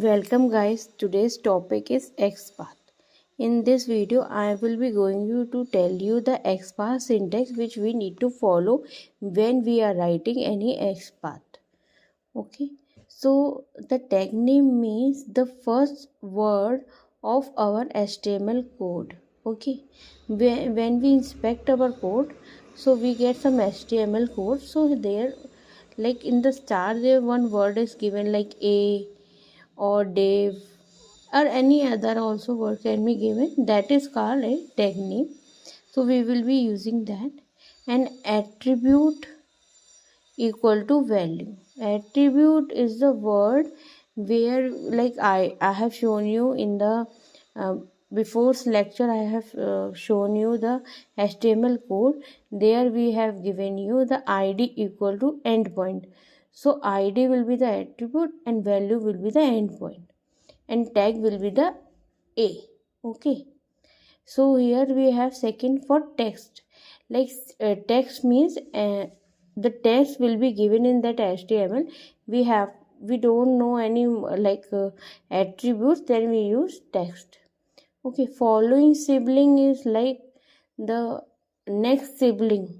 Welcome guys, today's topic is Xpath. In this video I will be going to tell you the Xpath syntax which we need to follow when we are writing any Xpath. Okay, so the tag name means the first word of our HTML code. Okay, when we inspect our code, so we get some HTML code. So there, like in the start, there one word is given like A or Dave or any other also word can be given, that is called a tag name. So we will be using that. An attribute equal to value. Attribute is the word where, like I have shown you in the uh, before lecture, I have shown you the HTML code. There we have given you the id equal to endpoint. So id will be the attribute and value will be the endpoint and tag will be the a. Okay, so here we have second for text. Like text means the text will be given in that HTML. We don't know any attributes, then we use text. Okay, following sibling is like the next sibling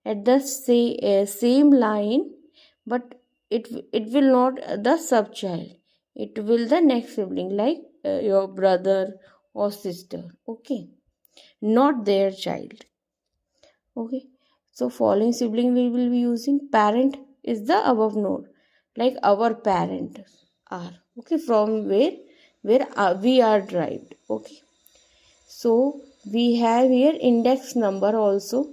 at the same line, but it will not the subchild. It will the next sibling like your brother or sister. Okay, not their child. Okay, so following sibling we will be using parent is the above node, like our parent are. Okay, from where we are derived. Okay, so we have here index number also.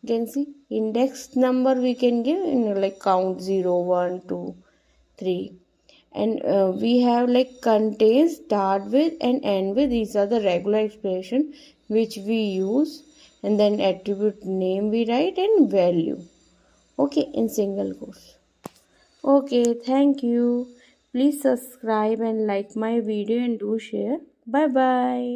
You can see index number we can give in like count 0 1 2 3. And we have like contain, start with and end with. These are the regular expression which we use. And then attribute name we write and value, okay, in single quotes. Okay, thank you. Please subscribe and like my video and do share. Bye bye.